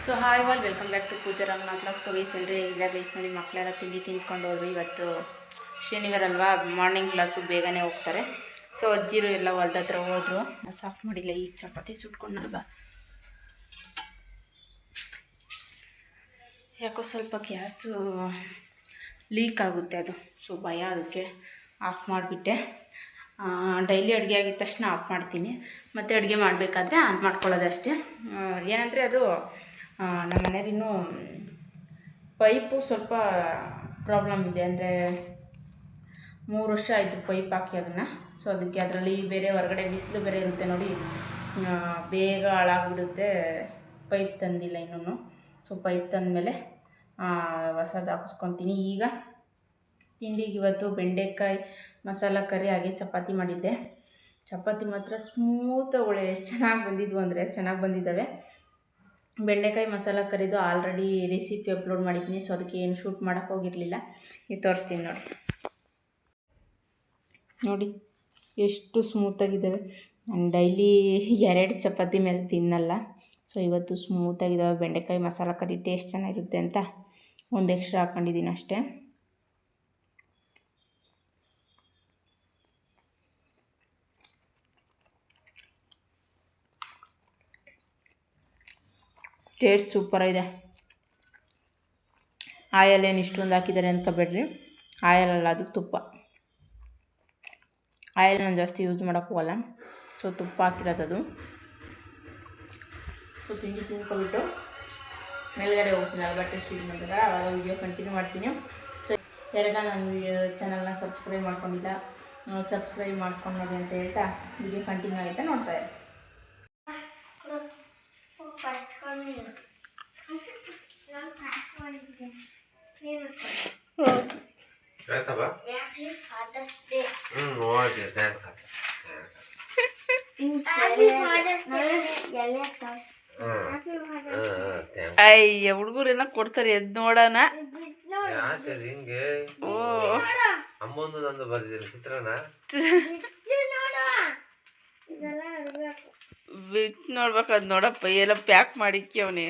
So hi all welcome back to Pooja Ranganath vlog. So guys ಎಲ್ಲರೂ ಇಲ್ಲ guys ನೋಡಿ ಮಕ್ಕಳೆಲ್ಲ ತಿಂದ್ಕೊಂಡು ಹೋದ್ರು. ಇವತ್ತು ಶನಿವಾರ ಅಲ್ವಾ, ಮಾರ್ನಿಂಗ್ ಕ್ಲಾಸು ಬೇಗನೆ ಹೋಗ್ತಾರೆ. ಸೊ ಅಜ್ಜಿರು ಎಲ್ಲ ಹೊಲ್ದ ಹತ್ರ ಹೋದ್ರು. ಸಾಫ್ಟ್ ಮಾಡಿಲ್ಲ, ಈಗ ಚಪಾತಿ ಸುಟ್ಕೊಂಡಲ್ವಾ, ಯಾಕೋ ಸ್ವಲ್ಪ ಗ್ಯಾಸು ಲೀಕ್ ಆಗುತ್ತೆ ಅದು. ಸೊ ಭಯ, ಅದಕ್ಕೆ ಆಫ್ ಮಾಡಿಬಿಟ್ಟೆ. ಡೈಲಿ ಅಡುಗೆ ಆಗಿದ ತಕ್ಷಣ ಆಫ್ ಮಾಡ್ತೀನಿ, ಮತ್ತು ಅಡುಗೆ ಮಾಡಬೇಕಾದ್ರೆ ಆನ್ ಮಾಡ್ಕೊಳ್ಳೋದಷ್ಟೇ. ಏನಂದರೆ ಅದು ನಮ್ಮ ಮನೆಯಲ್ಲಿನೂ ಪೈಪು ಸ್ವಲ್ಪ ಪ್ರಾಬ್ಲಮ್ ಇದೆ. ಅಂದರೆ 3 ವರ್ಷ ಆಯಿತು ಪೈಪ್ ಹಾಕಿ ಅದನ್ನು. ಸೊ ಅದಕ್ಕೆ ಅದರಲ್ಲಿ ಬೇರೆ ಹೊರಗಡೆ ಬಿಸಿಲು ಬೇರೆ ಇರುತ್ತೆ ನೋಡಿ, ಬೇಗ ಹಾಳಾಗ್ಬಿಡುತ್ತೆ. ಪೈಪ್ ತಂದಿಲ್ಲ ಇನ್ನೂ. ಸೊ ಪೈಪ್ ತಂದಮೇಲೆ ಹೊಸದು ಹಾಕಿಸ್ಕೊತೀನಿ. ಈಗ ತಿಂಡಿಗೆ ಇವತ್ತು ಬೆಂಡೆಕಾಯಿ ಮಸಾಲ ಕರಿ ಹಾಗೆ ಚಪಾತಿ ಮಾಡಿದ್ದೆ. ಚಪಾತಿ ಮಾತ್ರ ಸ್ಮೂತಾಗಿ ಎಷ್ಟು ಚೆನ್ನಾಗಿ ಬಂದಿದ್ವು ಅಂದರೆ ಚೆನ್ನಾಗಿ ಬಂದಿದ್ದಾವೆ. ಬೆಂಡೆಕಾಯಿ ಮಸಾಲ ಕರಿದು ಆಲ್ರೆಡಿ ರೆಸಿಪಿ ಅಪ್ಲೋಡ್ ಮಾಡಿದ್ದೀನಿ. ಸೊ ಅದಕ್ಕೆ ಏನು ಶೂಟ್ ಮಾಡೋಕ್ಕೆ ಹೋಗಿರಲಿಲ್ಲ. ಈಗ ತೋರಿಸ್ತೀನಿ ನೋಡಿ ಎಷ್ಟು ಸ್ಮೂತಾಗಿದ್ದಾವೆ. ನಾನು ಡೈಲಿ 2 ಚಪಾತಿ ಮೇಲೆ ತಿನ್ನಲ್ಲ. ಸೊ ಇವತ್ತು ಸ್ಮೂತಾಗಿದ್ದಾವೆ. ಬೆಂಡೆಕಾಯಿ ಮಸಾಲ ಕರಿ ಟೇಸ್ಟ್ ಚೆನ್ನಾಗಿರುತ್ತೆ ಅಂತ ಒಂದು ಎಕ್ಸ್ಟ್ರಾ ಹಾಕ್ಕೊಂಡಿದ್ದೀನಿ ಅಷ್ಟೇ. ಟೇಸ್ಟ್ ಸೂಪರಾಗಿದೆ. ಆಯಲ್ ಏನು ಇಷ್ಟೊಂದು ಹಾಕಿದ್ದಾರೆ ಅಂದ್ಕೊಬೇಡ್ರಿ, ಆಯಲ್ ಅಲ್ಲ, ಅದು ತುಪ್ಪ. ಆಯಲ್ ನಾನು ಜಾಸ್ತಿ ಯೂಸ್ ಮಾಡೋಕ್ಕೆ ಹೋಗಲ್ಲ. ಸೊ ತುಪ್ಪ ಹಾಕಿರೋದು. ಸೊ ತಿಂಡಿ ತಿಂದ್ಕೊಬಿಟ್ಟು ಮೇಲ್ಗಡೆ ಹೋಗ್ತೀನಿ, ಬಟ್ಟೆ ಸ್ಟಿಚ್ ಮಾಡಿದಾಗ ಅವಾಗ ವೀಡಿಯೋ ಕಂಟಿನ್ಯೂ ಮಾಡ್ತೀನಿ. ಸೊ ಯಾರೆಲ್ಲ ನನ್ನ ಚಾನಲ್ನ ಸಬ್ಸ್ಕ್ರೈಬ್ ಮಾಡ್ಕೊಂಡಿಲ್ಲ, ಸಬ್ಸ್ಕ್ರೈಬ್ ಮಾಡ್ಕೊಂಡು ನೋಡಿ ಅಂತ ಹೇಳ್ತಾ ವೀಡಿಯೋ ಕಂಟಿನ್ಯೂ ಆಗುತ್ತೆ, ನೋಡ್ತಾ ಇರಿ. ಅಯ್ಯ ಹುಡುಗರೆಲ್ಲ ಕೊಡ್ತಾರೆ, ಎದ್ದು ನೋಡೋಣ. ಓ ಅಮ್ಮಂದು ನಂದು ಬರ್ದಿದ್ದೀನಿ ಚಿತ್ರನ ಬಿತ್ ನೋಡ್ಬೇಕು. ಅದು ನೋಡಪ್ಪ ಎಲ್ಲ ಪ್ಯಾಕ್ ಮಾಡಿಕ್ಕಿ ಅವನೇ.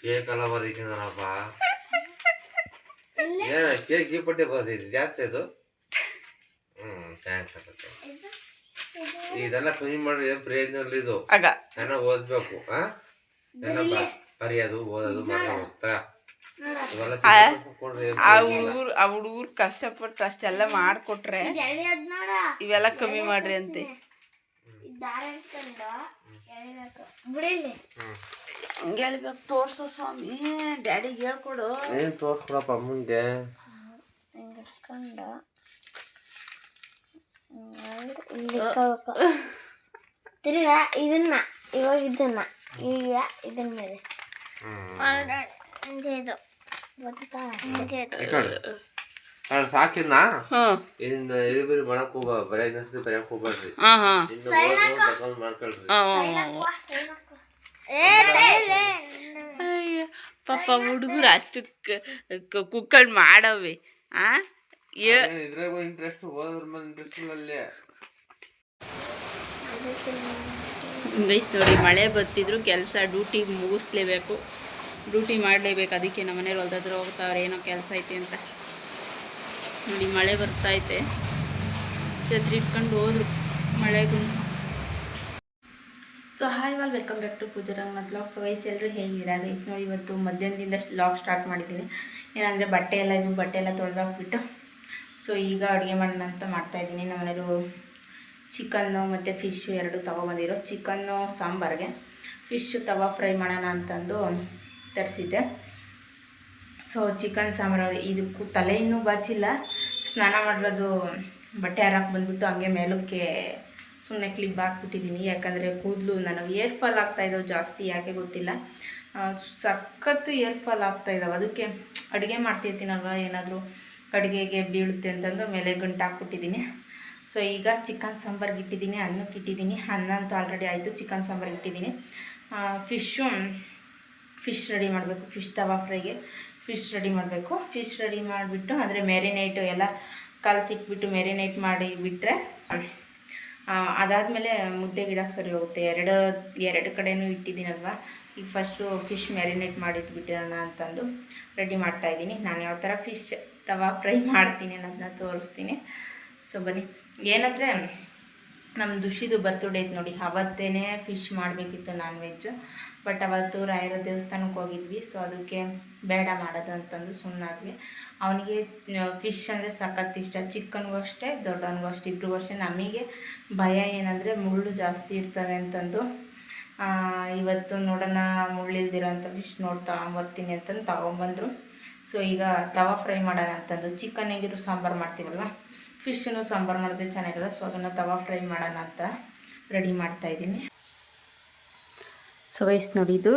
ಕೇಕ್ ಎಲ್ಲ ಬರ್ದಿಕ್ಕಂದ್ರಪ್ಪ. ಕೇಕ್ ಈ ಪಟ್ಟೆ ಬರ್ದಿದ್ದು ಜಾಸ್ತಿ ಅದು. ಥ್ಯಾಂಕ್ಸ್ ಅಪ್ಪ. ಇದೆಲ್ಲ ಕಮ್ಮಿ ಮಾಡ್ರಿ, ಏನು ಪ್ರಯೋಜನ ಇದು. ಚೆನ್ನಾಗಿ ಓದ್ಬೇಕು. ಎಲ್ಲ ಬರೆಯೋದು ಓದೋದು ಹೋಗ್ತಾ ಆ ಹುಡುಗರು ಕಷ್ಟಪಟ್ಟು ಅಷ್ಟೆಲ್ಲ ಮಾಡಿಕೊಟ್ರೆ ಇವೆಲ್ಲ ಕಮ್ಮಿ ಮಾಡ್ರಿ ಅಂತೆ. ಹಂಗೆ ಹೇಳ್ಬೇಕು. ತೋರ್ಸೋ ಸ್ವಾಮಿ, ಡ್ಯಾಡಿಗೆ ಹೇಳ್ಕೊಡು. ಏನು ತೋರ್ಸ್ಕೊಡಪ್ಪ ಮುಂದೆ. ಇದನ್ನ ಇವಾಗ ಇದನ್ನ ಈಗ ಇದನ್ನ ಮೇಲೆ ಸಾಕಿದ್ನಾ ಇದನ್ನ ಇರಿಬಿರಿ ಮಾಡಕ್ ಹೋಗ, ಬರೆಯಕ್ಕೆ ಬರೆಯಕ್ ಹೋಗ್ಬೇಡ್ರಿ. ಮಾಡ್ಕೊಳ್ರಿ. ಪಾಪ ಹುಡುಗರು ಅಷ್ಟು ಕುಕ್ಕಳ್ ಮಾಡವೆ. ಇದ್ರಾಗೂ ಇಂಟ್ರೆಸ್ಟ್, ಓದ್ರ ಮೇಲೆ ಇಂಟ್ರೆಸ್ಟ್ ಅಲ್ಲೇ. ಗೈಸ್ ನೋಡಿ, ಮಳೆ ಬರ್ತಿದ್ರು ಕೆಲಸ ಡ್ಯೂಟಿ ಮುಗಿಸ್ಲೇಬೇಕು, ಡ್ಯೂಟಿ ಮಾಡಲೇಬೇಕು. ಅದಕ್ಕೆ ನಮ್ಮ ಮನೇಲಿ ಹೊಲ್ದಾದ್ರು ಹೋಗ್ತಾವ್ರೆ, ಏನೋ ಕೆಲಸ ಐತೆ ಅಂತ. ನೋಡಿ ಮಳೆ ಬರ್ತಾೈತೆ, ಛತ್ರಿ ಇಟ್ಕೊಂಡು ಹೋದ್ರು ಮಳೆಗೂ. So hi all welcome back to Pooja Ranganath vlog. So guys ಎಲ್ಲರೂ ಹೇಗಿದ್ದೀರಾ ಗೈಸ್? ನೋಡಿ ಇವತ್ತು ಮಧ್ಯಾಹ್ನದಿಂದ ವ್ಲಾಗ್ ಸ್ಟಾರ್ಟ್ ಮಾಡಿದ್ದೀನಿ. ಏನಂದರೆ ಬಟ್ಟೆ ಎಲ್ಲ ತೊಳೆದಾಕ್ಬಿಟ್ಟು ಸೊ ಈಗ ಅಡುಗೆ ಮಾಡೋಣ ಅಂತ ಮಾಡ್ತಾಯಿದ್ದೀನಿ. ನಮ್ಮ ಮನೆಯವರು ಚಿಕನ್ನು ಮತ್ತು ಫಿಶ್ಶು 2 ತೊಗೊಬಂದಿರೋ. ಚಿಕನ್ನು ಸಾಂಬಾರಿಗೆ, ಫಿಶ್ಶು ತವಾ ಫ್ರೈ ಮಾಡೋಣ ಅಂತಂದು ತರಿಸಿದ್ದೆ. ಸೊ ಚಿಕನ್ ಸಾಂಬಾರು ಇದಕ್ಕೂ ತಲೆ ಇನ್ನೂ ಬಾಚಿಲ್ಲ. ಸ್ನಾನ ಮಾಡಿರೋದು ಬಟ್ಟೆ ಹಾರಕ್ಕೆ ಬಂದುಬಿಟ್ಟು ಹಂಗೆ ಮೇಲಕ್ಕೆ ಸುಮ್ಮನೆ ಕ್ಲಿಪ್ ಹಾಕ್ಬಿಟ್ಟಿದ್ದೀನಿ. ಯಾಕಂದರೆ ಕೂದಲು ನನಗೆ ಏರ್ ಫಾಲ್ ಆಗ್ತಾಯಿದ್ದಾವೆ ಜಾಸ್ತಿ, ಯಾಕೆ ಗೊತ್ತಿಲ್ಲ. ಸಖತ್ತು ಏರ್ ಫಾಲ್ ಆಗ್ತಾಯಿದ್ದಾವೆ. ಅದಕ್ಕೆ ಅಡುಗೆ ಮಾಡ್ತಿರ್ತೀನಲ್ವ, ಏನಾದರೂ ಅಡುಗೆಗೆ ಬೀಳುತ್ತೆ ಅಂತಂದು ಮೇಲೆ ಗಂಟು ಹಾಕ್ಬಿಟ್ಟಿದ್ದೀನಿ. ಸೊ ಸೊ ಈಗ ಚಿಕನ್ ಸಾಂಬಾರ್ಗೆ ಇಟ್ಟಿದ್ದೀನಿ, ಅನ್ನಕ್ಕೆ ಇಟ್ಟಿದ್ದೀನಿ. ಅನ್ನ ಅಂತೂ ಆಲ್ರೆಡಿ ಆಯಿತು, ಚಿಕನ್ ಸಾಂಬಾರ್ಗೆ ಇಟ್ಟಿದ್ದೀನಿ. ಫಿಶ್ ರೆಡಿ ಮಾಡಬೇಕು. ಫಿಶ್ ತವಾ ಫ್ರೈಗೆ ಫಿಶ್ ರೆಡಿ ಮಾಡಬೇಕು. ಫಿಶ್ ರೆಡಿ ಮಾಡಿಬಿಟ್ಟು ಅಂದರೆ ಮ್ಯಾರಿನೇಟು ಎಲ್ಲ ಕಲಸಿಟ್ಬಿಟ್ಟು ಮ್ಯಾರಿನೇಟ್ ಮಾಡಿ ಬಿಟ್ಟರೆ ಅದಾದಮೇಲೆ ಮುದ್ದೆ ಗಿಡಕ್ಕೆ ಸರಿ ಹೋಗುತ್ತೆ. ಎರಡು ಕಡೆಯೂ ಇಟ್ಟಿದ್ದೀನಲ್ವ, ಈಗ ಫಸ್ಟು ಫಿಶ್ ಮ್ಯಾರಿನೇಟ್ ಮಾಡಿಟ್ಬಿಟ್ಟಿರೋಣ ಅಂತಂದು ರೆಡಿ ಮಾಡ್ತಾಯಿದ್ದೀನಿ. ನಾನು ಯಾವ ಥರ ಫಿಶ್ ತವಾ ಫ್ರೈ ಮಾಡ್ತೀನಿ ಅನ್ನೋದನ್ನ ತೋರಿಸ್ತೀನಿ. ಸೊ ಬನ್ನಿ. ಏನಂದರೆ ನಮ್ಮ ದುಷಿದು ಬರ್ತ್ಡೇ ಇತ್ತು ನೋಡಿ, ಅವತ್ತೇ ಫಿಶ್ ಮಾಡಬೇಕಿತ್ತು ನಾನ್ ವೆಜ್ಜು. ಬಟ್ ಅವತ್ತು ರಾಯರ ದೇವಸ್ಥಾನಕ್ಕೆ ಹೋಗಿದ್ವಿ. ಸೊ ಅದಕ್ಕೆ ಬೇಡ ಮಾಡೋದು ಅಂತಂದು ಸುಮ್ಮನಾದ್ವಿ. ಅವನಿಗೆ ಫಿಶ್ ಅಂದರೆ ಸಖತ್ ಇಷ್ಟ, ಚಿಕ್ಕನಿಗೂ ಅಷ್ಟೇ ದೊಡ್ಡವನಿಗೂ ಅಷ್ಟೇ, ಇಬ್ಬರಿಗೂ ಅಷ್ಟೇ. ನಮಗೆ ಭಯ ಏನಂದರೆ ಮುಳ್ಳು ಜಾಸ್ತಿ ಇರ್ತವೆ ಅಂತಂದು ಇವತ್ತು ನೋಡೋಣ ಮುಳ್ಳಿಲ್ದಿರೋ ಅಂಥ ಫಿಶ್ ತಗೊಂಬರ್ತೀನಿ ಅಂತಂದು ತಗೊಂಬಂದರು. ಸೊ ಈಗ ತವಾ ಫ್ರೈ ಮಾಡೋಣ ಅಂತಂದು. ಚಿಕನ್ ಹೇಗಿದ್ರು ಸಾಂಬಾರು ಮಾಡ್ತೀವಲ್ವ, ಫಿಶನ್ನು ಸಾಂಬಾರು ಮಾಡಿದ್ರೆ ಚೆನ್ನಾಗಿರಲ್ಲ. ಸೊ ಅದನ್ನು ತವಾ ಫ್ರೈ ಮಾಡೋಣ ಅಂತ ರೆಡಿ ಮಾಡ್ತಾಯಿದ್ದೀನಿ. ಸೊ ವಯಸ್ಸು ನೋಡಿ, ಇದು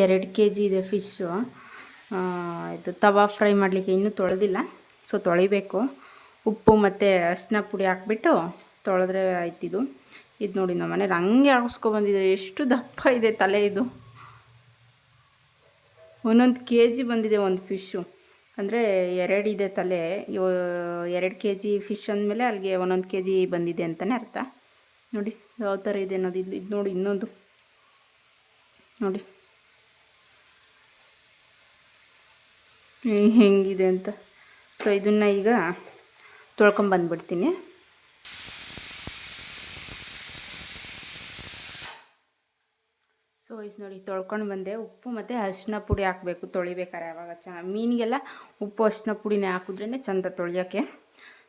2 kg ಇದೆ ಫಿಶ್ಶು. ಇದು ತವಾ ಫ್ರೈ ಮಾಡಲಿಕ್ಕೆ ಇನ್ನೂ ತೊಳೆದಿಲ್ಲ. ಸೊ ತೊಳಿಬೇಕು. ಉಪ್ಪು ಮತ್ತು ಅರಿಶಿನ ಪುಡಿ ಹಾಕ್ಬಿಟ್ಟು ತೊಳೆದ್ರೆ ಆಯ್ತಿದು. ಇದು ನೋಡಿ ನಮ್ಮ ಮನೇಲಿ ಹಂಗೆ ಆಗಿಸ್ಕೊಬಂದಿದ್ದಾರೆ. ಎಷ್ಟು ದಪ್ಪ ಇದೆ ತಲೆ ಇದು. 1 kg ಬಂದಿದೆ ಒಂದು ಫಿಶ್ಶು. ಅಂದರೆ 2 ಇದೆ ತಲೆ. 2 kg ಫಿಶ್ ಅಂದಮೇಲೆ ಅಲ್ಲಿಗೆ 1 kg ಬಂದಿದೆ ಅಂತಲೇ ಅರ್ಥ. ನೋಡಿ ಯಾವ ಥರ ಇದೆ ಅನ್ನೋದು. ಇದು ನೋಡಿ ಇನ್ನೊಂದು ನೋಡಿ ಹೆಂಗಿದೆ ಅಂತ. ಸೊ ಇದನ್ನು ಈಗ ತೊಳ್ಕೊಂಬಂದ್ಬಿಡ್ತೀನಿ. ಸೊ ಇದು ನೋಡಿ ತೊಳ್ಕೊಂಡು ಬಂದೆ. ಉಪ್ಪು ಮತ್ತು ಅರಿಶಿನ ಪುಡಿ ಹಾಕಬೇಕು ತೊಳಿಬೇಕಾರೆ. ಆವಾಗ ಚೆನ್ನಾಗಿ ಮೀನಿಗೆಲ್ಲ ಉಪ್ಪು ಅರಿಶಿನ ಪುಡಿನೇ ಹಾಕಿದ್ರೇ ಚೆಂದ ತೊಳೆಯೋಕ್ಕೆ.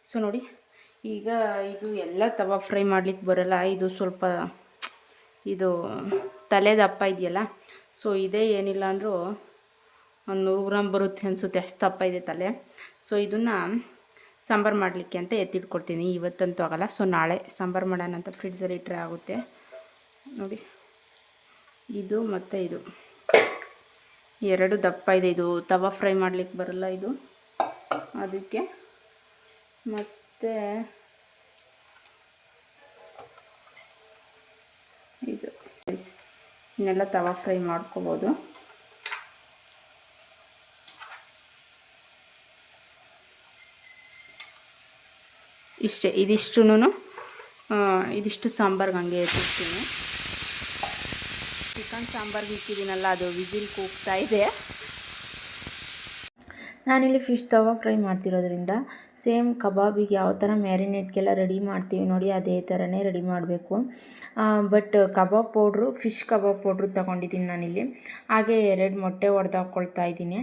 ಸೊ ನೋಡಿ ಈಗ ಇದು ಎಲ್ಲ ತವಾ ಫ್ರೈ ಮಾಡಲಿಕ್ಕೆ ಬರೋಲ್ಲ. ಇದು ಸ್ವಲ್ಪ ಇದು ತಲೆ ದಪ್ಪ ಇದೆಯಲ್ಲ. ಸೊ ಇದೇ ಏನಿಲ್ಲ ಅಂದರೂ ಒಂದು 100 ಗ್ರಾಮ್ ಬರುತ್ತೆ ಅನಿಸುತ್ತೆ, ಅಷ್ಟು ದಪ್ಪ ಇದೆ ತಲೆ. ಸೊ ಇದನ್ನು ಸಾಂಬಾರು ಮಾಡಲಿಕ್ಕೆ ಅಂತ ಎತ್ತಿಟ್ಕೊಡ್ತೀನಿ. ಇವತ್ತಂತೂ ಆಗೋಲ್ಲ. ಸೊ ನಾಳೆ ಸಾಂಬಾರು ಮಾಡೋಣ ಅಂತ ಫ್ರಿಡ್ಜಲ್ಲಿ ಇಟ್ಟರೆ ಆಗುತ್ತೆ. ನೋಡಿ ಇದು ಮತ್ತು ಇದು 2 ದಪ್ಪ ಇದೆ. ಇದು ತವಾ ಫ್ರೈ ಮಾಡಲಿಕ್ಕೆ ಬರೋಲ್ಲ ಇದು, ಅದಕ್ಕೆ. ಮತ್ತು ಇದು ಇನ್ನೆಲ್ಲ ತವಾ ಫ್ರೈ ಮಾಡ್ಕೋಬೋದು. ಇಷ್ಟೇ. ಇದಿಷ್ಟು ಸಾಂಬಾರ್ಗೆ ಹಂಗೆ ಎತ್ತಿರ್ತೀನಿ. ಚಿಕನ್ ಸಾಂಬಾರ್ಗೆ ಇಟ್ಟಿದ್ದೀನಲ್ಲ, ಅದು ವಿಸಿಲ್ ಕೂಗ್ತಾ ಇದೆ. ನಾನಿಲ್ಲಿ ಫಿಶ್ ತವಾ ಫ್ರೈ ಮಾಡ್ತಿರೋದ್ರಿಂದ ಸೇಮ್ ಕಬಾಬಿಗೆ ಯಾವ ಥರ ಮ್ಯಾರಿನೇಟ್ಗೆಲ್ಲ ರೆಡಿ ಮಾಡ್ತೀವಿ ನೋಡಿ, ಅದೇ ಥರನೇ ರೆಡಿ ಮಾಡಬೇಕು. But kebab powder, fish kebab powder ತೊಗೊಂಡಿದ್ದೀನಿ ನಾನಿಲ್ಲಿ. ಹಾಗೆ 2 ಮೊಟ್ಟೆ ಒಡೆದು ಹಾಕ್ಕೊಳ್ತಾ ಇದ್ದೀನಿ.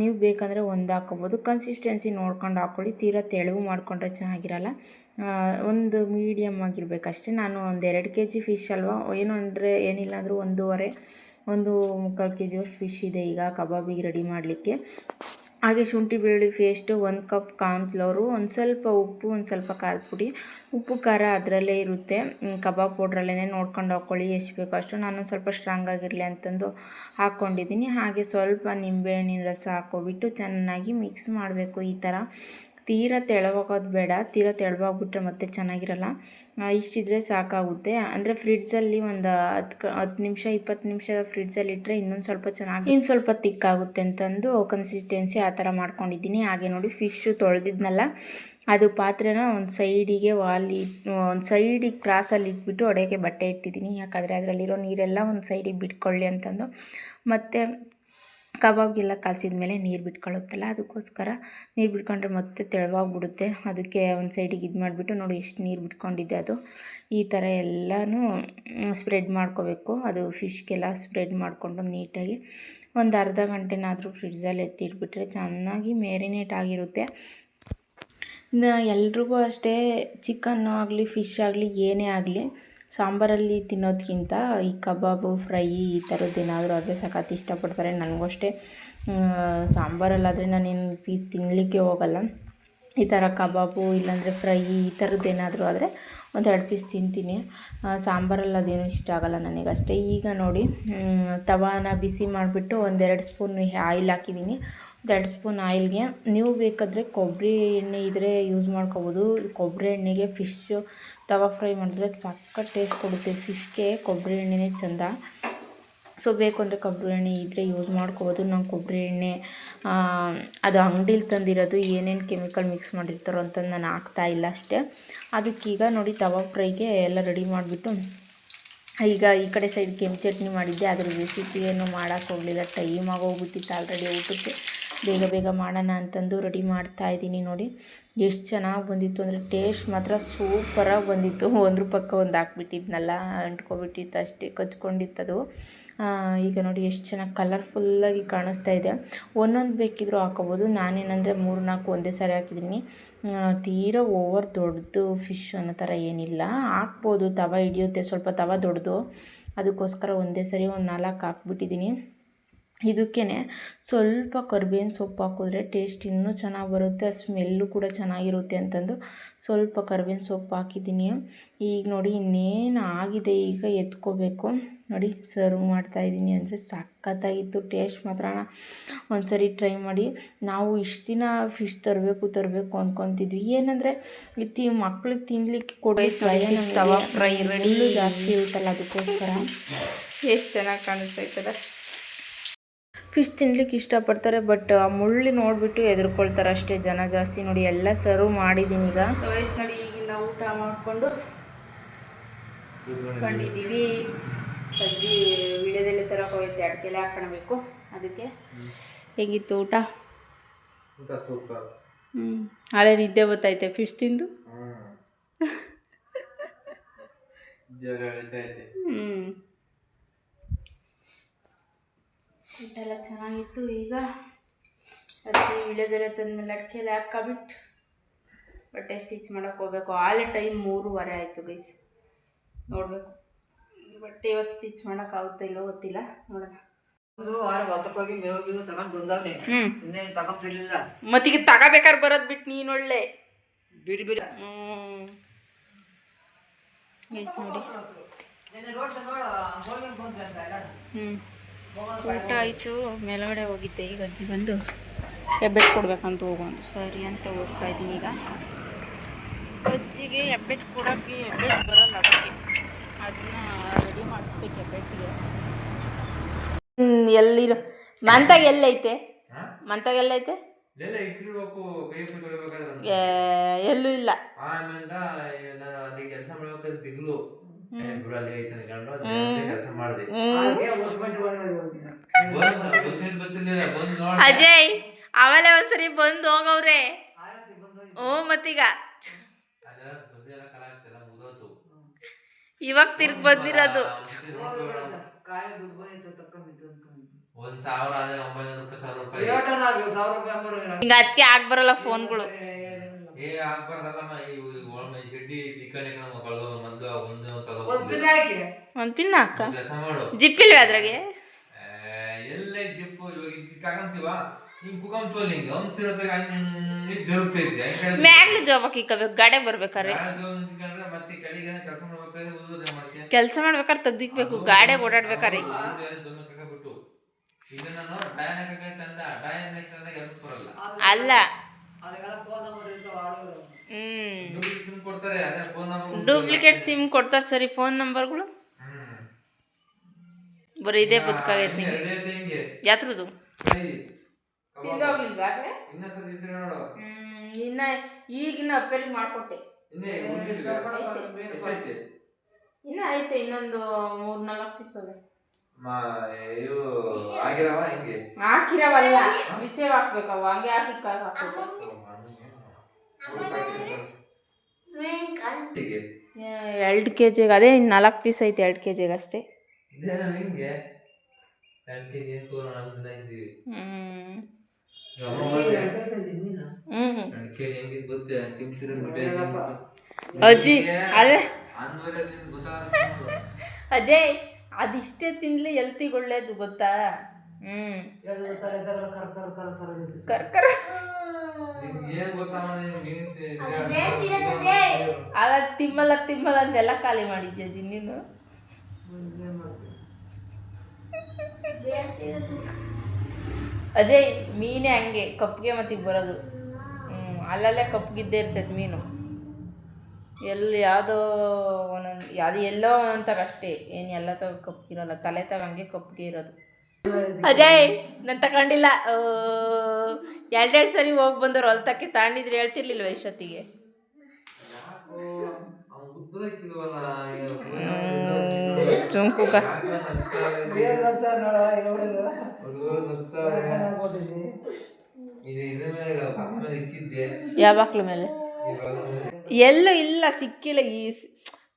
ನೀವು ಬೇಕಂದರೆ ಒಂದು ಹಾಕ್ಕೊಬೋದು. ಕನ್ಸಿಸ್ಟೆನ್ಸಿ ನೋಡ್ಕೊಂಡು ಹಾಕ್ಕೊಳ್ಳಿ. ತೀರಾ ತೆಳುವು ಮಾಡಿಕೊಂಡ್ರೆ ಚೆನ್ನಾಗಿರಲ್ಲ. ಒಂದು ಮೀಡಿಯಮ್ ಆಗಿರಬೇಕಷ್ಟೇ. ನಾನು ಒಂದು 2 kg ಫಿಶ್ ಅಲ್ವಾ, ಏನು ಅಂದರೆ ಏನಿಲ್ಲ ಅಂದರೂ 1.5 kg ಅಷ್ಟು ಫಿಶ್ ಇದೆ ಈಗ ಕಬಾಬಿಗೆ ರೆಡಿ ಮಾಡಲಿಕ್ಕೆ. ಹಾಗೆ ಶುಂಠಿ ಬೆಳ್ಳುಳ್ಳಿ ಪೇಸ್ಟು, 1 ಕಪ್ ಕಾರ್ನ್ಫ್ಲವರು, ಒಂದು ಸ್ವಲ್ಪ ಉಪ್ಪು, ಒಂದು ಸ್ವಲ್ಪ ಖಾರದ ಪುಡಿ. ಉಪ್ಪು ಖಾರ ಅದರಲ್ಲೇ ಇರುತ್ತೆ, ಕಬಾಬ್ ಪೌಡ್ರಲ್ಲೇ ನೋಡ್ಕೊಂಡು ಹಾಕ್ಕೊಳ್ಳಿ ಎಷ್ಟು ಬೇಕೋ ಅಷ್ಟು. ನಾನು ಸ್ವಲ್ಪ ಸ್ಟ್ರಾಂಗ್ ಆಗಿರಲಿ ಅಂತಂದು ಹಾಕ್ಕೊಂಡಿದ್ದೀನಿ. ಹಾಗೆ ಸ್ವಲ್ಪ ನಿಂಬೆಹಣ್ಣಿನ ರಸ ಹಾಕ್ಕೊಬಿಟ್ಟು ಚೆನ್ನಾಗಿ ಮಿಕ್ಸ್ ಮಾಡಬೇಕು. ಈ ಥರ ತೀರಾ ತೆಳುವಾಗೋದು ಬೇಡ, ತೀರಾ ತೆಳುವಾಗ್ಬಿಟ್ರೆ ಮತ್ತೆ ಚೆನ್ನಾಗಿರಲ್ಲ. ಇಷ್ಟಿದ್ರೆ ಸಾಕಾಗುತ್ತೆ. ಅಂದರೆ ಫ್ರಿಡ್ಜಲ್ಲಿ ಒಂದು 10 ನಿಮಿಷ 20 ನಿಮಿಷ ಫ್ರಿಡ್ಜಲ್ಲಿ ಇಟ್ಟರೆ ಇನ್ನೊಂದು ಸ್ವಲ್ಪ ತಿಕ್ಕಾಗುತ್ತೆ ಅಂತಂದು ಕನ್ಸಿಸ್ಟೆನ್ಸಿ ಆ ಥರ ಮಾಡ್ಕೊಂಡಿದ್ದೀನಿ. ಹಾಗೆ ನೋಡಿ ಫಿಶ್ಶು ತೊಳೆದಿದ್ನಲ್ಲ, ಅದು ಪಾತ್ರೆನ ಒಂದು ಸೈಡಿಗೆ ಒಂದು ಸೈಡಿಗೆ ಕ್ರಾಸಲ್ಲಿ ಇಟ್ಬಿಟ್ಟು ಒಡೆಯೋಕ್ಕೆ ಬಟ್ಟೆ ಇಟ್ಟಿದ್ದೀನಿ. ಯಾಕಂದರೆ ಅದರಲ್ಲಿರೋ ನೀರೆಲ್ಲ ಒಂದು ಸೈಡಿಗೆ ಬಿಟ್ಕೊಳ್ಳಿ ಅಂತಂದು. ಮತ್ತು ಕಬಾಬ್ಗೆಲ್ಲ ಕಾಯಿಸಿದ ಮೇಲೆ ನೀರು ಬಿಟ್ಕೊಳ್ಳುತ್ತಲ್ಲ, ಅದಕ್ಕೋಸ್ಕರ ನೀರು ಬಿಟ್ಕೊಂಡ್ರೆ ಮತ್ತೆ ತೆಳುವಾಗ್ಬಿಡುತ್ತೆ. ಅದಕ್ಕೆ ಒಂದು ಸೈಡಿಗೆ ಇದು ಮಾಡಿಬಿಟ್ಟು ನೋಡಿ ಎಷ್ಟು ನೀರು ಬಿಟ್ಕೊಂಡಿದ್ದೆ. ಅದು ಈ ಥರ ಎಲ್ಲನೂ ಸ್ಪ್ರೆಡ್ ಮಾಡ್ಕೋಬೇಕು. ಅದು ಫಿಶ್ಗೆಲ್ಲ ಸ್ಪ್ರೆಡ್ ಮಾಡಿಕೊಂಡು ನೀಟಾಗಿ ಒಂದು ಅರ್ಧ ಗಂಟೆನಾದರೂ ಫ್ರಿಡ್ಜಲ್ಲಿ ಎತ್ತಿಟ್ಬಿಟ್ರೆ ಚೆನ್ನಾಗಿ ಮ್ಯಾರಿನೇಟ್ ಆಗಿರುತ್ತೆ. ಎಲ್ರಿಗೂ ಅಷ್ಟೇ, ಚಿಕನ್ನು ಆಗಲಿ ಫಿಶ್ ಆಗಲಿ ಏನೇ ಆಗಲಿ ಸಾಂಬಾರಲ್ಲಿ ತಿನ್ನೋದಕ್ಕಿಂತ ಈ ಕಬಾಬು ಫ್ರೈ ಈ ಥರದ್ದೇನಾದರೂ ಆದರೆ ಸಖತ್ ಇಷ್ಟಪಡ್ತಾರೆ. ನನಗೂ ಅಷ್ಟೇ. ಸಾಂಬಾರಲ್ಲಾದರೆ ನಾನೇನು ಪೀಸ್ ತಿನ್ನಲಿಕ್ಕೆ ಹೋಗಲ್ಲ. ಈ ಥರ ಕಬಾಬು ಇಲ್ಲಾಂದರೆ ಫ್ರೈ ಈ ಥರದ್ದೇನಾದರೂ ಆದರೆ 1-2 ಪೀಸ್ ತಿಂತೀನಿ. ಸಾಂಬಾರಲ್ಲಿ ಅದೇನು ಇಷ್ಟ ಆಗೋಲ್ಲ ನನಗಷ್ಟೇ. ಈಗ ನೋಡಿ ತವಾನ ಬಿಸಿ ಮಾಡಿಬಿಟ್ಟು 1-2 ಸ್ಪೂನ್ ಆಯಿಲ್ ಹಾಕಿದ್ದೀನಿ. ಒಂದು 2 ಸ್ಪೂನ್ ಆಯಿಲ್ಗೆ ನೀವು ಬೇಕಾದರೆ ಕೊಬ್ಬರಿ ಎಣ್ಣೆ ಇದ್ದರೆ ಯೂಸ್ ಮಾಡ್ಕೋಬೋದು. ಕೊಬ್ಬರಿ ಎಣ್ಣೆಗೆ ಫಿಶ್ಶು ತವಾ ಫ್ರೈ ಮಾಡಿದ್ರೆ ಸಖತ್ ಟೇಸ್ಟ್ ಕೊಡುತ್ತೆ. ಫಿಶ್ಗೆ ಕೊಬ್ಬರಿ ಎಣ್ಣೆನೇ ಚೆಂದ. ಸೊ ಬೇಕು ಅಂದರೆ ಕೊಬ್ಬರಿ ಎಣ್ಣೆ ಇದ್ದರೆ ಯೂಸ್ ಮಾಡ್ಕೋಬೋದು. ನಾವು ಕೊಬ್ಬರಿ ಎಣ್ಣೆ ಅದು ಅಂಗಡೀಲಿ ತಂದಿರೋದು ಏನೇನು ಕೆಮಿಕಲ್ ಮಿಕ್ಸ್ ಮಾಡಿರ್ತಾರೋ ಅಂತಂದು ನಾನು ಹಾಕ್ತಾಯಿಲ್ಲ ಅಷ್ಟೇ. ಅದಕ್ಕೀಗ ನೋಡಿ ತವಾ ಫ್ರೈಗೆ ಎಲ್ಲ ರೆಡಿ ಮಾಡಿಬಿಟ್ಟು ಈಗ ಈ ಕಡೆ ಸೈಡ್ ಕೆಂಪು ಚಟ್ನಿ ಮಾಡಿದ್ದೆ. ಅದ್ರ ರೆಸಿಪಿ ಏನು ಮಾಡೋಕ್ಕೆ ಹೋಗಲಿಲ್ಲ, ಟೈಮ್ ಆಗೋಗ್ಬಿಟ್ಟಿತ್ತು ಆಲ್ರೆಡಿ ಊಟಕ್ಕೆ. ಬೇಗ ಬೇಗ ಮಾಡೋಣ ಅಂತಂದು ರೆಡಿ ಮಾಡ್ತಾಯಿದ್ದೀನಿ. ನೋಡಿ ಎಷ್ಟು ಚೆನ್ನಾಗಿ ಬಂದಿತ್ತು ಅಂದರೆ ಟೇಸ್ಟ್ ಮಾತ್ರ ಸೂಪರಾಗಿ ಬಂದಿತ್ತು. ಒಂದ್ರ ಪಕ್ಕ ಒಂದು ಹಾಕ್ಬಿಟ್ಟಿದ್ನಲ್ಲ, ಅಂಟ್ಕೊಬಿಟ್ಟಿತ್ತು ಅಷ್ಟೇ, ಕಚ್ಕೊಂಡಿತ್ತದು. ಈಗ ನೋಡಿ ಎಷ್ಟು ಚೆನ್ನಾಗಿ ಕಲರ್ಫುಲ್ಲಾಗಿ ಕಾಣಿಸ್ತಾ ಇದೆ. ಒಂದೊಂದು ಬೇಕಿದ್ರೂ ಹಾಕೋಬೋದು. ನಾನೇನಂದರೆ 3-4 ಒಂದೇ ಸಾರಿ ಹಾಕಿದ್ದೀನಿ. ತೀರಾ ಓವರ್ ದೊಡ್ಡದು ಫಿಶ್ ಅನ್ನೋ ಥರ ಏನಿಲ್ಲ, ಹಾಕ್ಬೋದು. ತವ ಹಿಡಿಯುತ್ತೆ, ಸ್ವಲ್ಪ ತವ ದೊಡ್ಡದು, ಅದಕ್ಕೋಸ್ಕರ ಒಂದೇ ಸರಿ ಒಂದು 4 ಹಾಕ್ಬಿಟ್ಟಿದ್ದೀನಿ. ಇದಕ್ಕೇ ಸ್ವಲ್ಪ ಕರಿಬೇವಿನ ಸೊಪ್ಪು ಹಾಕಿದ್ರೆ ಟೇಸ್ಟ್ ಇನ್ನೂ ಚೆನ್ನಾಗಿ ಬರುತ್ತೆ, ಸ್ಮೆಲ್ಲು ಕೂಡ ಚೆನ್ನಾಗಿರುತ್ತೆ ಅಂತಂದು ಸ್ವಲ್ಪ ಕರಿಬೇವಿನ ಸೊಪ್ಪು ಹಾಕಿದ್ದೀನಿ. ಈಗ ನೋಡಿ ಇನ್ನೇನು ಆಗಿದೆ, ಈಗ ಎತ್ಕೋಬೇಕು. ನೋಡಿ ಸರ್ವ್ ಮಾಡ್ತಾಯಿದ್ದೀನಿ ಅಂದರೆ ಸಖತ್ತಾಗಿತ್ತು. ಟೇಸ್ಟ್ ಮಾತ್ರ ಒಂದು ಸರಿ ಟ್ರೈ ಮಾಡಿ. ನಾವು ಇಷ್ಟು ದಿನ ಫಿಶ್ ತರಬೇಕು ಅಂದ್ಕೊತಿದ್ವಿ. ಏನಂದರೆ ಮಕ್ಳಿಗೆ ತಿನ್ಲಿಕ್ಕೆ ಕೊಡೋದು ತವಾ ಫ್ರೈ ರೆಡಿ ಜಾಸ್ತಿ ಇರುತ್ತಲ್ಲ, ಅದಕ್ಕೋಸ್ಕರ. ಎಷ್ಟು ಚೆನ್ನಾಗಿ ಕಾಣಿಸ್ತೈತಲ್ಲ. ಫಿಶ್ ತಿನ್ಲಿಕ್ಕೆ ಇಷ್ಟಪಡ್ತಾರೆ, ಬಟ್ ಆ ಮುಳ್ಳು ನೋಡಿಬಿಟ್ಟು ಎದುರ್ಕೊಳ್ತಾರೆ ಅಷ್ಟೇ ಜನ ಜಾಸ್ತಿ. ನೋಡಿ ಎಲ್ಲ ಸರ್ವ್ ಮಾಡಿದ್ದೀನಿ ಈಗ. ಸೊ ನೋಡಿ ಈಗಿನ ಊಟ ಮಾಡಿಕೊಂಡು ಬಂದಿದ್ದೀವಿ. ಸಜ್ಜಿ ವಿಳ್ಯದೆಲೆ ಥರ ಹೋಯ್ತೆ, ಅಡಿಕೆಲೆ ಹಾಕೊಳ್ಬೇಕು. ಅದಕ್ಕೆ ಹೇಗಿತ್ತು ಊಟ? ಸೂಪರ್. ಅಲ್ಲೇ ನಿದ್ದೆ ಗೊತ್ತೈತೆ ಫಿಶ್ ತಿಂದು. ಊಟ ಎಲ್ಲ ಚೆನ್ನಾಗಿತ್ತು. ಈಗ ಅಡಿಕೆ ವಿಳ್ಯದೆಲೆ ತಂದಮೇಲೆ ಅಡಿಕೆಲೆ ಹಾಕ್ಬಿಟ್ಟು ಬಟ್ಟೆ ಸ್ಟಿಚ್ ಮಾಡೋಕ್ಕೆ ಹೋಗ್ಬೇಕು. ಆಲೇ ಟೈಮ್ 3:15 ಆಯಿತು ಗೈಸ್. ನೋಡಬೇಕು ಬಟ್ಟೆ ಇವತ್ತು ಸ್ಟಿಚ್ ಮಾಡೋಕ್ಕಾಗುತ್ತೋ ಇಲ್ಲೋ ಗೊತ್ತಿಲ್ಲ, ನೋಡೋಣ. ಮತ್ತೀಗ ತಗೋಬೇಕಾದ್ರೆ ಬರೋದು ಬಿಟ್ಟು ನೀನು ಒಳ್ಳೆ ಬಿಡಿ ಗೈಸ್. ನೋಡಿ ಊಟ ಆಯಿತು, ಮೇಲ್ಗಡೆ ಹೋಗಿದ್ದೆ. ಈಗ ಅಜ್ಜಿ ಬಂದು ಹೆಬ್ಬೆಟ್ಟು ಕೊಡ್ಬೇಕಂತ ಹೋಗೋದು ಸರಿ ಅಂತ ಹೋಗ್ತಾ ಇದ್ದೀನಿ. ಈಗ ಅಜ್ಜಿಗೆ ಹೆಬ್ಬೆಟ್ಟು ಕೊಡೋಕ್ಕೆ ಹೆಬ್ಬೆಟ್ಟು ಬರೋಲ್ಲ, ಅದಕ್ಕೆ ಅದನ್ನ ರೆಡಿ ಮಾಡಿಸ್ಬೇಕು ಹೆಬ್ಬೆಟ್ಟಿಗೆ. ಎಲ್ಲಿರೋ ಮಂತಾಗ ಎಲ್ಲೈತೆ? ಮಂತಾಗ ಎಲ್ಲೈತೆ? ಎಲ್ಲೂ ಇಲ್ಲ. ಅಜಯ್ ಅವಲೇ ಒಂದ್ಸರಿ ಬಂದು ಹೋಗವ್ರೆ. ಮತ್ತೀಗ ಇವಾಗ ತಿರ್ಗಿ ಬಂದಿರೋದು. ಹಿಂಗ ಅದಕ್ಕೆ ಆಗ್ಬರಲ್ಲ ಫೋನ್ಗಳು. ಒಂದ್ ಪಿನ್ ಹಾಕ, ಜಿಪ್ಪಿಲ್ವೇ ಅದ್ರಾಗೆ? ಮ್ಯಾಗ್ಲು ಜೋಬಕ್ ಇಕ್ಕಬೇಕು, ಗಾಡೆ ಬರ್ಬೇಕಾರೆ ಕೆಲಸ ಮಾಡ್ಬೇಕಾರೆ ತೆಗ್ದಿಕ್ಬೇಕು, ಗಾಡೆ ಓಡಾಡ್ಬೇಕಾರೆ. ಅಲ್ಲ ಡೂಪ್ಲಿಕೇಟ್ ಸಿಮ್ ಕೊಡ್ತಾರೆ ಸರಿ. ಫೋನ್ ನಂಬರ್ಗಳು ಬರೀ ಇದೇ ಬದುಕಾಗೈತಿ. ಯಾತ್ರದು ಇನ್ನ ಈಗಿನ ಅಪ್ಪೇರಿಗೆ ಮಾಡ್ಕೊಟ್ಟೆ. ಇನ್ನ ಐತೆ, ಇನ್ನೊಂದು 3-4 ಪೀಸ್ ಅವೆ. ಹಾಕಿರವಲ್ಲ, ಬಿಸಿವ್ ಹಾಕ್ಬೇಕು. ಅವು ಹಂಗೆ ಹಾಕಿ ಹಾಕ್ಬೇಕು. 2 kg ಅದೇ 4 ಪೀಸ್ ಐತೆ. 2 kg ಅಷ್ಟೇ. ಅಜ್ಜಿ ಅಲ್ಲ ಅಜಯ್, ಅದಿಷ್ಟೇ ತಿನ್ಲಿ ಹೆಲ್ತಿಗೆ ಒಳ್ಳೇದು ಗೊತ್ತಾ? ಕರ್ಕರ ಅಲ್ಲ ತಿಮ್ಮಲ್ಲ ಅಂತೆಲ್ಲ ಖಾಲಿ ಮಾಡಿದ್ಯಾ ಅಜ್ಜಿ ನೀನು? ಅಜಯ್ ಮೀನೇ ಹಂಗೆ ಕಪ್ಪಿಗೆ ಮತ್ತಿಗೆ ಬರೋದು. ಅಲ್ಲಲ್ಲೇ ಕಪ್ಪಗಿದ್ದೇ ಇರ್ತೈತೆ ಮೀನು. ಎಲ್ಲಿ ಯಾವುದೋ ಒಂದೊಂದು ಯಾವುದು ಎಲ್ಲೋ ಅಂತಾಗ ಅಷ್ಟೇ, ಏನು ಎಲ್ಲ ತಗ ಕಪ್ಪಿರಲ್ಲ, ತಲೆ ತಗಂಗೆ ಕಪ್ಪಿಗೆ ಇರೋದು. ಅಜಯ್ ನಾನು ತಗೊಂಡಿಲ್ಲ. ಎರಡೆರಡು ಸರಿ ಹೋಗಿ ಬಂದವ್ರು ಹೊಲ್ತಕ್ಕೆ ತಗೊಂಡಿದ್ರೆ ಹೇಳ್ತಿರ್ಲಿಲ್ವ ಇಷ್ಟೊತ್ತಿಗೆ. ಚುಂಕುಕ ಯಾವ ಬಾಕ್ಲ ಮೇಲೆ ಎಲ್ಲೂ ಇಲ್ಲ, ಸಿಕ್ಕಿಲ್ಲ.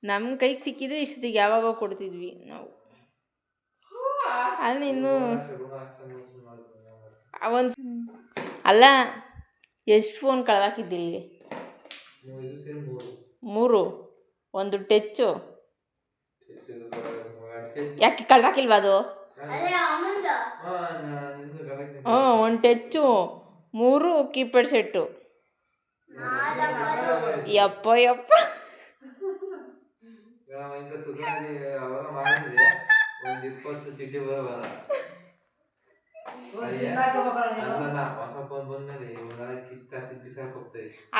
ನಮ್ಮ ಕೈಗೆ ಸಿಕ್ಕಿದ್ರೆ ಇಷ್ಟೊತ್ತಿಗೆ ಯಾವಾಗ ಕೊಡ್ತಿದ್ವಿ ನಾವು. ಅಲ್ಲಿ ಇನ್ನು ಒಂದು ಅಲ್ಲ, ಎಷ್ಟು ಫೋನ್ ಕಳ್ದಾಕಿದ್ದಿಲ್ಲಿಗೆ? 3. ಒಂದು ಟೆಚ್ಚು. ಯಾಕೆ ಕಳ್ದಾಕಿಲ್ವಾ ಅದು? ಒಂದು ಟೆಚ್ಚು, 3 ಕೀಪ್ಯಾಡ್ ಸೆಟ್ಟು. ಯಪ್ಪ ಯಪ್ಪ,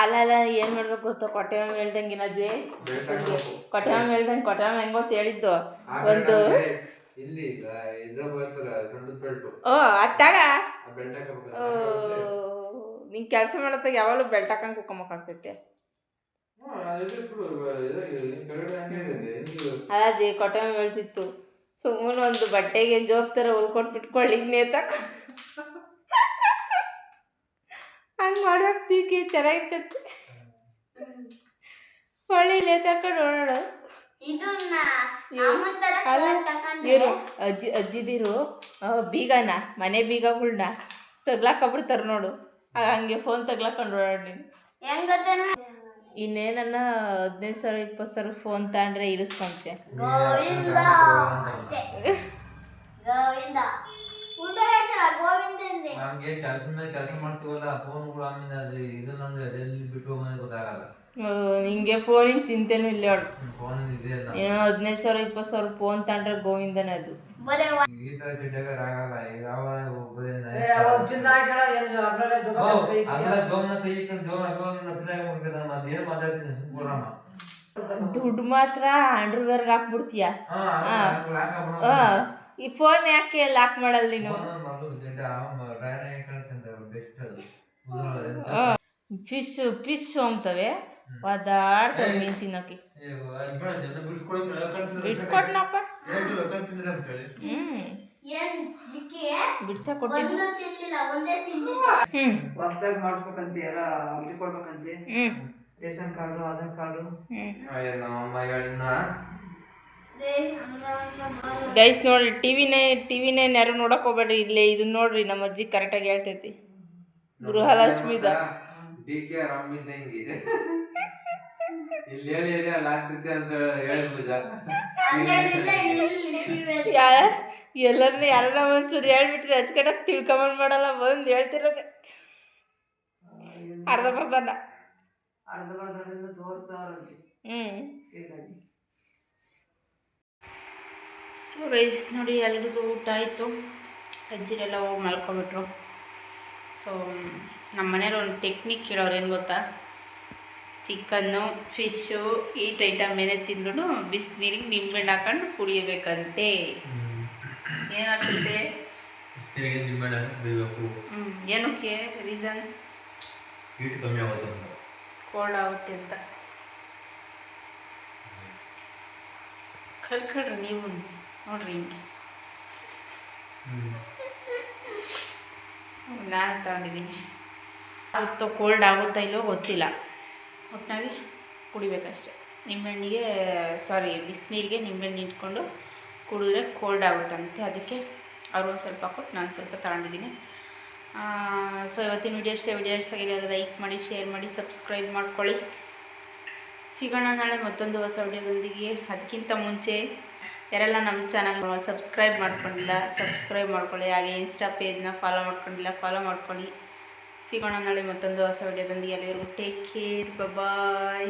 ಅಲ್ಲ ಏನು ಮಾಡ್ಬೇಕು ಗೊತ್ತೋ, ಕೊಟ್ಟೆ ಮ್ಯಾಮ್ ಹೇಳ್ದಂಗೆ ನಜೆ ಕೊಟ್ಟೆ ಮ್ಯಾಮ್ ಹೇಳ್ದಂಗೆ ಹೆಂಗ್ ಗೊತ್ತು ಹೇಳಿದ್ದು ಒಂದು ಅತ್ತಾಗ ನಿಂಗೆ ಕೆಲಸ ಮಾಡತ್ತಾಗ ಯಾವಾಗಲೂ ಬೆಲ್ಟ್ ಹಾಕಂಗೆ ಕುಕ್ಕೊಂಬಕ್ಕಾಗ್ತೈತೆ. ಅಜ್ಜಿ ಕೊಟ್ಟೆ ಮ್ಯಾಮ್ ಹೇಳ್ತಿತ್ತು, ಸುಮ್ಮನೆ ಒಂದು ಬಟ್ಟೆಗೆ ಜೋಬ್ ಥರ ಹೊಲ್ಕೊಟ್ಬಿಟ್ಕೊಳ್ಳಿ ನೇತಾಕ ಹಂಗೆ ಮಾಡೋಗ್ತೀವಿ, ಚೆನ್ನಾಗಿರ್ತೈತಿ. ಕೊಳ್ಳಿ ನೇತಾಕೊಂಡು ಓಡಾಡು. ಇವರು ಅಜ್ಜಿದಿರು ಬೀಗನ ಮನೆ ಬೀಗಗಳ್ನ ತಗ್ಲಾಕೊಂಡ್ಬಿಡ್ತಾರೆ ನೋಡು, ಹಂಗೆ ಫೋನ್ ತಗ್ಲಾಕೊಂಡು ಓಡಾಡಿ ನೀನು. ಇನ್ನೇನನ್ನ 15,000 20,000 ಫೋನ್ ತಗೊಂಡ್ರೆ ಇರಿಸ್ಕೊಂತೆ. ನಿಂಗೆ ಫೋನಿನ ಚಿಂತೆನೂ ಇಲ್ಲ ಹೇಳು. ಏನೋ 15,000 20,000 ಫೋನ್ ತಗೊಂಡ್ರೆ ಗೋವಿಂದನೇ ಅದು. ದುಡ್ಡು ಮಾತ್ರ ಅಂಡರ್ವೇರ್ಗೆ ಹಾಕ್ಬಿಡ್ತೀಯ. ಈ ಫೋನ್ ಯಾಕೆ ಲಾಕ್ ಮಾಡಲ್ಲ ನೀನು? ಫಿಶ್ ಹೋಗ್ತವೆ ಒದಾಡ್ತವೆ ಮೀನು ತಿನ್ನೋಕೆ. ಬಿಡ್ಸ್ಕೊಟ್ನಪ್ಪ. ಬಿಡ್ಸ ಕೊಟ್ಟಿದ್ದು ration card, Aadhaar card. Guys ನೋಡ್ರಿ, ಟಿವಿನೇ ಯಾರು ನೋಡಕ್ ಹೋಗ್ಬೇಡ್ರಿ. ಇಲ್ಲೇ ಇದನ್ನ ನೋಡ್ರಿ, ನಮ್ಮ ಅಜ್ಜಿ ಕರೆಕ್ಟಾಗಿ ಹೇಳ್ತೈತಿ. ಗೃಹಲಕ್ಷ್ಮಿದ ಎಲ್ಲರನ್ನ ಯಾರನ್ನ ಒಂಚೂರು ಹೇಳ್ಬಿಟ್ರಿ ಅಚ್ಕಟಾಗಿ ತಿಳ್ಕೊಂಬಂದ್ ಮಾಡಲ್ಲ, ಬಂದು ಹೇಳ್ತಿರೋದೆ ಅರ್ಧ ಬರ್ಧನ. ಸೊ ಗೈಸ್ ನೋಡಿ, ಎಲ್ರದ್ದು ಊಟ ಆಯಿತು. ಅಜ್ಜಿರೆಲ್ಲ ಹೋಗಿ ಮಲ್ಕೊಬಿಟ್ರು. ಸೊ ನಮ್ಮ ಮನೆಯವ್ರು ಒಂದು ಟೆಕ್ನಿಕ್ ಹೇಳೋರು, ಏನು ಗೊತ್ತಾ? ಚಿಕನ್ನು ಫಿಶ್ಶು ಈಟ್ ಐಟಮ್ ಏನೇ ತಿಂದ್ರೂ ಬಿಸಿನೀರಿಗೆ ನಿಂಬೆಹಣ್ಣು ಹಾಕೊಂಡು ಕುಡಿಯಬೇಕಂತೆ. ಏನಾಗ್ತದೆ? ಏನಕ್ಕೆ ರೀಸನ್? ಹೀಟ್ ಕಮ್ಮಿ ಆಗುತ್ತೆ, ಕೋಲ್ಡ್ ಆಗುತ್ತೆ ಅಂತ. ಕಲ್ಕೊಳ್ರಿ ನೀವು ನೋಡ್ರಿ ಹಿಂಗೆ. ನಾನು ತಗೊಂಡಿದ್ದೀನಿ. ಆಗುತ್ತೋ ಕೋಲ್ಡ್ ಆಗುತ್ತಾ ಇಲ್ಲೋ ಗೊತ್ತಿಲ್ಲ, ಒಟ್ಟಾಗಿ ಕುಡಿಬೇಕಷ್ಟೆ. ನಿಂಬೆಹಣ್ಣಿಗೆ ಬಿಸಿನೀರಿಗೆ ನಿಂಬೆಹಣ್ಣು ಇಟ್ಕೊಂಡು ಕುಡಿದ್ರೆ ಕೋಲ್ಡ್ ಆಗುತ್ತಂತೆ. ಅದಕ್ಕೆ ಅವರು ಒಂದು ಸ್ವಲ್ಪ ಕೊಟ್ಟು ನಾನು ಸ್ವಲ್ಪ ತಗೊಂಡಿದ್ದೀನಿ. ಸೊ ಇವತ್ತಿನ ವಿಡಿಯೋ ಆಗಿದೆ. ಲೈಕ್ ಮಾಡಿ, ಶೇರ್ ಮಾಡಿ, ಸಬ್ಸ್ಕ್ರೈಬ್ ಮಾಡ್ಕೊಳ್ಳಿ. ಸಿಗೋಣ ನಾಳೆ ಮತ್ತೊಂದು ಹೊಸ ವಿಡಿಯೋದೊಂದಿಗೆ. ಅದಕ್ಕಿಂತ ಮುಂಚೆ ಯಾರೆಲ್ಲ ನಮ್ಮ ಚಾನಲ್ ಸಬ್ಸ್ಕ್ರೈಬ್ ಮಾಡ್ಕೊಂಡಿಲ್ಲ ಸಬ್ಸ್ಕ್ರೈಬ್ ಮಾಡ್ಕೊಳ್ಳಿ. ಹಾಗೆ ಇನ್ಸ್ಟಾ ಪೇಜ್ನ ಫಾಲೋ ಮಾಡ್ಕೊಂಡಿಲ್ಲ ಫಾಲೋ ಮಾಡ್ಕೊಳ್ಳಿ. ಸಿಗೋಣ ನಾಳೆ ಮತ್ತೊಂದು ಹೊಸ ವಿಡಿಯೋದೊಂದಿಗೆ. ಎಲ್ಲರಿಗೂ ಟೇಕ್ ಕೇರ್, ಬಾಯ್.